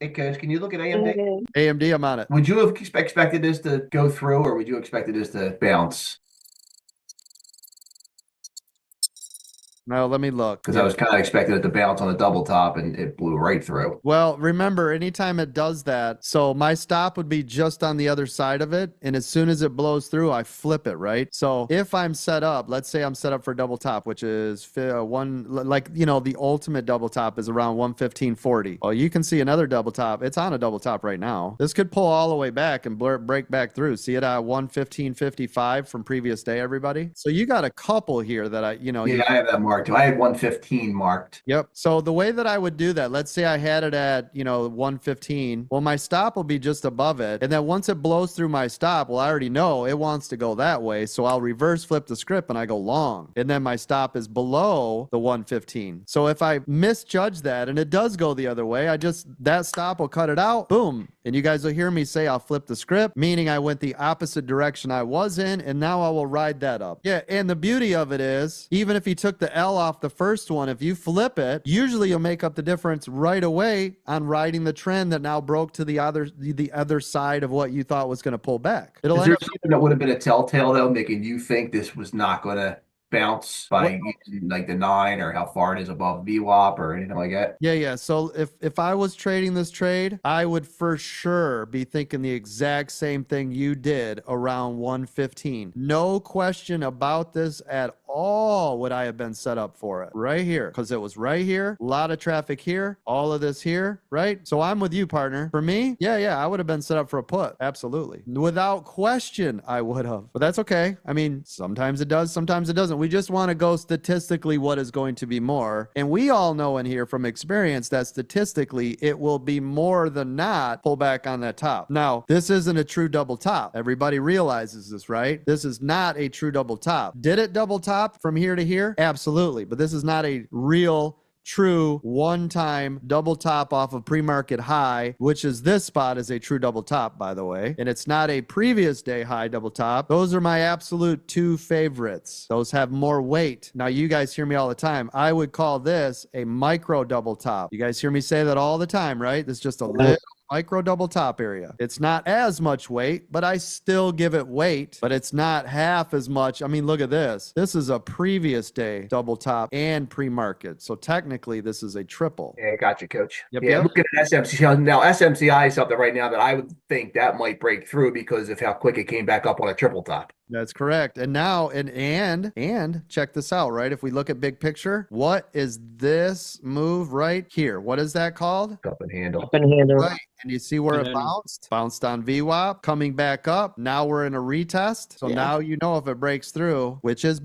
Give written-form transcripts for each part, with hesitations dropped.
Hey, Coach, can you look at AMD? Okay. AMD, I'm on it. Would you have expected this to go through, or would you expected this to bounce? Now let me look. Because I Yeah. was kind of expecting it to bounce on a double top, and it blew right through. Well, remember, anytime it does that, so my stop would be just on the other side of it. And as soon as it blows through, I flip it, right? So if I'm set up, let's say I'm set up for double top, which is like, the ultimate double top is around 115.40. Well, you can see another double top. It's on a double top right now. This could pull all the way back and break back through. See it at 115.55 from previous day, everybody? So you got a couple here that Yeah, I have that marked too. I had 115 marked. Yep. So the way that I would do that, let's say I had it at, 115. Well, my stop will be just above it. And then once it blows through my stop, well, I already know it wants to go that way. So I'll reverse flip the script and I go long. And then my stop is below the 115. So if I misjudge that and it does go the other way, that stop will cut it out. Boom. And you guys will hear me say I'll flip the script, meaning I went the opposite direction I was in. And now I will ride that up. Yeah. And the beauty of it is, even if you took the L off the first one, if you flip it, usually you'll make up the difference right away on riding the trend that now broke to the other side of what you thought was going to pull back. Is there something that would have been a telltale though, making you think this was not going to bounce by using like the 9 or how far it is above VWAP or anything like that? Yeah. So if I was trading this trade, I would for sure be thinking the exact same thing you did around 115. No question about this at all would I have been set up for it right here, because it was right here, a lot of traffic here, all of this here, right? So I'm with you, partner. For me, yeah, I would have been set up for a put. Absolutely. Without question, I would have. But that's okay. I mean, sometimes it does, sometimes it doesn't. We just want to go statistically what is going to be more. And we all know in here from experience that statistically it will be more than not pull back on that top. Now, this isn't a true double top. Everybody realizes this, right? This is not a true double top. Did it double top from here to here? Absolutely. But this is not a real true one-time double top off of pre-market high, which is this spot is a true double top, by the way. And it's not a previous day high double top. Those are my absolute two favorites. Those have more weight. Now, you guys hear me all the time. I would call this a micro double top. You guys hear me say that all the time, right? It's just a little micro double top area. It's not as much weight, but I still give it weight, but it's not half as much. I mean, look at this. This is a previous day double top and pre-market. So technically this is a triple. Yeah, got you, Coach. Yep, Yeah, yep. looking at SMCI. Now, SMCI is something right now that I would think that might break through because of how quick it came back up on a triple top. That's correct. And now, and check this out, right? If we look at big picture, what is this move right here? What is that called? Cup and handle. Up and handle. Right. And you see where it bounced? Bounced on VWAP, coming back up. Now we're in a retest. So now you know if it breaks through, which is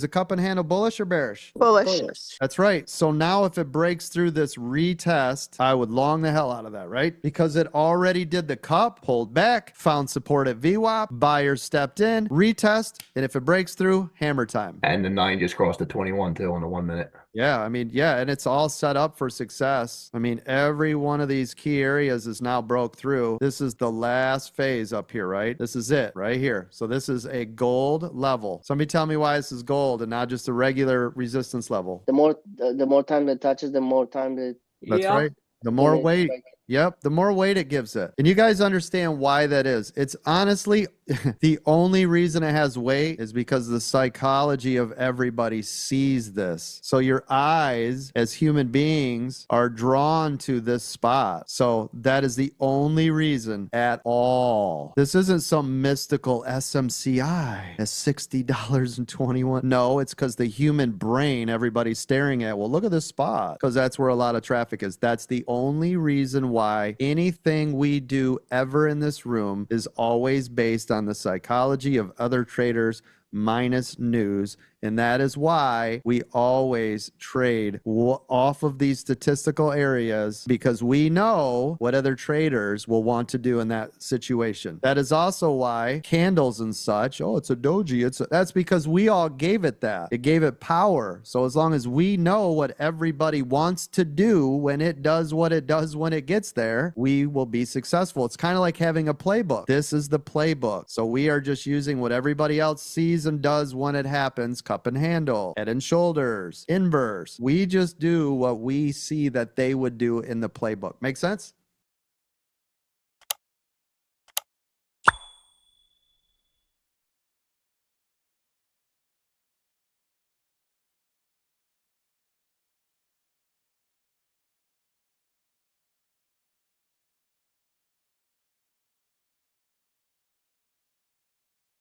a cup and handle bullish or bearish? Bullish. That's right. So now if it breaks through this retest, I would long the hell out of that, right? Because it already did the cup, pulled back, found support at VWAP, buyers stepped in, retest, and if it breaks through, hammer time. And the 9 just crossed the 21 too on the 1 minute. Yeah, I mean, yeah, and it's all set up for success. I mean, every one of these key areas is now broke through. This is the last phase up here, right? This is it right here. So this is a gold level. Somebody tell me why this is gold and not just a regular resistance level. The more time it touches, the more time that. That's right. The more weight. Yep, the more weight it gives it. And you guys understand why that is. It's honestly, the only reason it has weight is because the psychology of everybody sees this. So your eyes as human beings are drawn to this spot. So that is the only reason at all. This isn't some mystical SMCI at $60.21. No, it's because the human brain, everybody's staring at, well, look at this spot, because that's where a lot of traffic is. That's the only reason why anything we do ever in this room is always based on the psychology of other traders minus news. And that is why we always trade off of these statistical areas, because we know what other traders will want to do in that situation. That is also why candles and such, oh, it's a doji. That's because we all gave it that. It gave it power. So as long as we know what everybody wants to do when it does what it does when it gets there, we will be successful. It's kind of like having a playbook. This is the playbook. So we are just using what everybody else sees and does when it happens. Cup and handle, head and shoulders, inverse. We just do what we see that they would do in the playbook. Make sense?